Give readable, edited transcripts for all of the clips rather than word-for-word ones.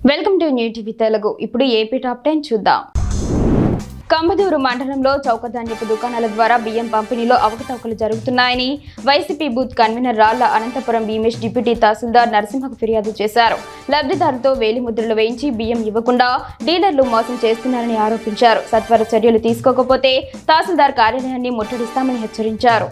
Welcome to new TV Telugu. ఇప్పుడు AP top 10 చూద్దాం. కంబదూరు మండలంలో చౌకధాన్యపు దుకాణాల ద్వారా బియ్యం పంపిణీలో అవకతవకలు జరుగుతున్నాయని వైసీపీ బూత్ కన్వీనర్ రాళ్ల అనంతపురం భీమేష్ డిప్యూటీ తహసీల్దార్ నరసింహకు ఫిర్యాదు చేశారు. లబ్ధిదారులతో వేలిముద్రలు వేయించి బియ్యం ఇవ్వకుండా డీలర్లు మోసం చేస్తున్నారని ఆరోపించారు. సత్వర చర్యలు తీసుకోకపోతే తహసీల్దార్ కార్యాలయాన్ని ముట్టడిస్తామని హెచ్చరించారు.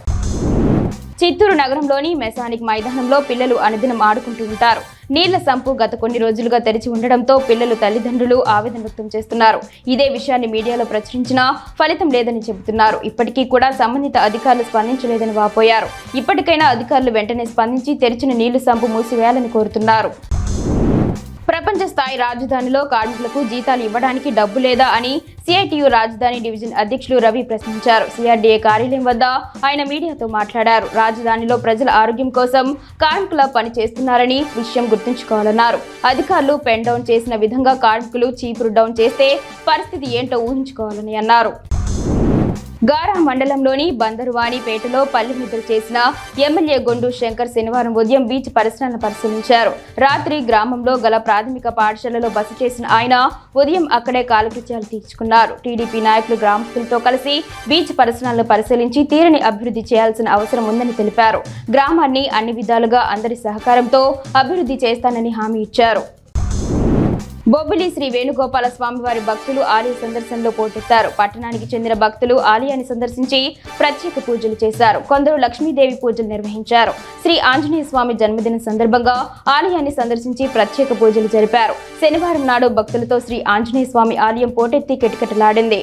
చిత్తూరు నగరంలోని మెసానిక్ మైదానంలో పిల్లలు అనుదినం ఆడుకుంటూ ఉంటారు. నీళ్ల సంపు గత కొన్ని రోజులుగా తెరిచి ఉండడంతో పిల్లలు తల్లిదండ్రులు ఆవేదన వ్యక్తం చేస్తున్నారు. ఇదే విషయాన్ని మీడియాలో ప్రచురించినా ఫలితం లేదని చెబుతున్నారు. ఇప్పటికీ కూడా సంబంధిత అధికారులు స్పందించలేదని వాపోయారు. ఇప్పటికైనా అధికారులు వెంటనే స్పందించి తెరిచిన నీళ్ల సంపు మూసివేయాలని కోరుతున్నారు. ప్రపంచ స్థాయి రాజధానిలో కార్మికులకు జీతాలు ఇవ్వడానికి డబ్బు లేదా అని సిఐటియు రాజధాని డివిజన్ అధ్యక్షులు రవి ప్రశ్నించారు. సిఆర్డీఏ కార్యాలయం వద్ద ఆయన మీడియాతో మాట్లాడారు. రాజధానిలో ప్రజల ఆరోగ్యం కోసం కార్మికుల పని చేస్తున్నారని విషయం గుర్తుంచుకోవాలన్నారు. అధికారులు పెన్ డౌన్ చేసిన విధంగా కార్మికులు చీపురు డౌన్ చేస్తే పరిస్థితి ఏంటో ఊహించుకోవాలని అన్నారు. గారా మండలంలోని బందరువాణిపేటలో పల్లి ముద్ర చేసిన ఎమ్మెల్యే గొండు శంకర్ శనివారం ఉదయం బీచ్ పరిసరాలను పరిశీలించారు. రాత్రి గ్రామంలో గల ప్రాథమిక పాఠశాలలో బస చేసిన ఆయన ఉదయం అక్కడే కాలకృత్యాలు తీర్చుకున్నారు. టీడీపీ నాయకులు గ్రామస్తులతో కలిసి బీచ్ పరిసరాలను పరిశీలించి తీరని అభివృద్ధి చేయాల్సిన అవసరం ఉందని తెలిపారు. గ్రామాన్ని అన్ని విధాలుగా అందరి సహకారంతో అభివృద్ధి చేస్తానని హామీ ఇచ్చారు. బొబ్బిలి శ్రీ వేణుగోపాల స్వామివారి భక్తులు ఆలయ సందర్శనలో పోటెత్తారు. పట్టణానికి చెందిన భక్తులు ఆలయాన్ని సందర్శించి ప్రత్యేక పూజలు చేశారు. కొందరు లక్ష్మీదేవి పూజలు నిర్వహించారు. శ్రీ ఆంజనేయ స్వామి జన్మదిన సందర్భంగా ఆలయాన్ని సందర్శించి ప్రత్యేక పూజలు జరిపారు. శనివారం నాడు భక్తులతో శ్రీ ఆంజనేయ స్వామి ఆలయం పోటెత్తి కిటకిటలాడింది.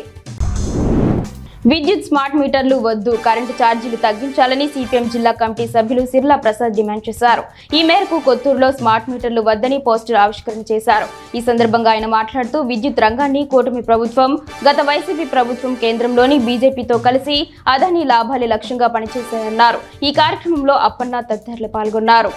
విద్యుత్ స్మార్ట్ మీటర్లు వద్దు, కరెంటు ఛార్జీలు తగ్గించాలని సిపిఎం జిల్లా కమిటీ సభ్యులు సిర్లా ప్రసాద్ డిమాండ్ చేశారు. ఈ మేరకు కొత్తూరులో స్మార్ట్ మీటర్లు వద్దని పోస్టర్ ఆవిష్కరణ చేశారు. ఈ సందర్భంగా ఆయన మాట్లాడుతూ విద్యుత్ రంగాన్ని కూటమి ప్రభుత్వం, గత వైసీపీ ప్రభుత్వం కేంద్రంలోని బీజేపీతో కలిసి అదానీ లాభాలే లక్ష్యంగా పనిచేశాయన్నారు. ఈ కార్యక్రమంలో అప్పన్న తదితరులు పాల్గొన్నారు.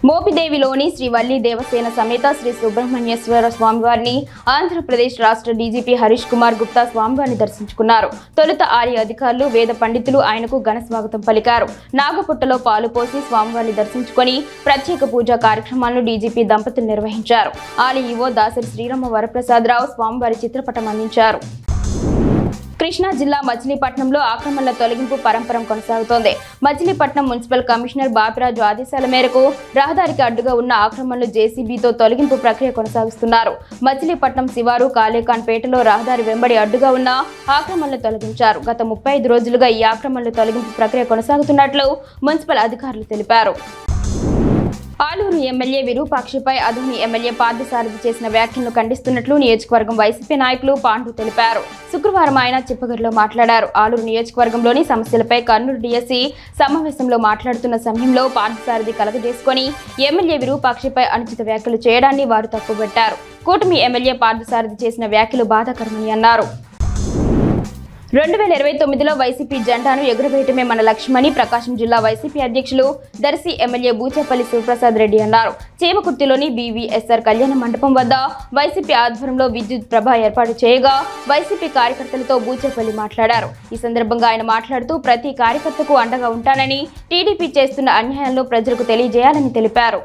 మోపిదేవిలోని శ్రీ వల్లి దేవసేన సమేత శ్రీ సుబ్రహ్మణ్యేశ్వర స్వామివారిని ఆంధ్రప్రదేశ్ రాష్ట్ర డీజీపీ హరీష్ కుమార్ గుప్తా స్వామివారిని దర్శించుకున్నారు. తొలుత ఆలయ అధికారులు, వేద పండితులు ఆయనకు ఘన స్వాగతం పలికారు. నాగపుట్టలో పాలు పోసి స్వామివారిని దర్శించుకొని ప్రత్యేక పూజా కార్యక్రమాలను డీజీపీ దంపతులు నిర్వహించారు. ఆలయ ఈవో దాసరి శ్రీరామ వరప్రసాదరావు స్వామివారి చిత్రపటం అందించారు. కృష్ణా జిల్లా మచిలీపట్నంలో ఆక్రమణల తొలగింపు పరంపర కొనసాగుతోంది. మచిలీపట్నం మున్సిపల్ కమిషనర్ బాపిరాజు ఆదేశాల మేరకు రహదారికి అడ్డుగా ఉన్న ఆక్రమణలు జేసీబీతో తొలగింపు ప్రక్రియ కొనసాగిస్తున్నారు. మచిలీపట్నం శివారు కాలేఖాన్ పేటలో రహదారి వెంబడి అడ్డుగా ఉన్న ఆక్రమణలు తొలగించారు. గత 35 రోజులుగా ఈ ఆక్రమణల తొలగింపు ప్రక్రియ కొనసాగుతున్నట్లు మున్సిపల్ అధికారులు తెలిపారు. ఆలూరు ఎమ్మెల్యే విరూపాక్షిపై అదోని ఎమ్మెల్యే పార్థసారథి చేసిన వ్యాఖ్యలను ఖండిస్తున్నట్లు నియోజకవర్గం వైసీపీ నాయకులు పాండు తెలిపారు. శుక్రవారం ఆయన చిప్పగడ్లో మాట్లాడారు. ఆలూరు నియోజకవర్గంలోని సమస్యలపై కర్నూలు డీఎస్సీ సమావేశంలో మాట్లాడుతున్న సమయంలో పార్థసారథి కలగజేసుకుని ఎమ్మెల్యే విరూపాక్షిపై అనుచిత వ్యాఖ్యలు చేయడాన్ని వారు తప్పుబట్టారు. కూటమి ఎమ్మెల్యే పార్థసారథి చేసిన వ్యాఖ్యలు బాధాకరమని అన్నారు. 2029లో వైసీపీ జెండాను ఎగురవేయటమే మన లక్ష్యమని ప్రకాశం జిల్లా వైసీపీ అధ్యక్షులు దర్శి ఎమ్మెల్యే బూచేపల్లి శివప్రసాద్ రెడ్డి అన్నారు. చేమకుర్తిలోని బీవీఎస్ఆర్ కళ్యాణ మండపం వద్ద వైసీపీ ఆధ్వర్యంలో విద్యుత్ ప్రభ ఏర్పాటు చేయగా వైసీపీ కార్యకర్తలతో బూచేపల్లి మాట్లాడారు. ఈ సందర్భంగా ఆయన మాట్లాడుతూ ప్రతి కార్యకర్తకు అండగా ఉంటానని, టీడీపీ చేస్తున్న అన్యాయాలను ప్రజలకు తెలియజేయాలని తెలిపారు.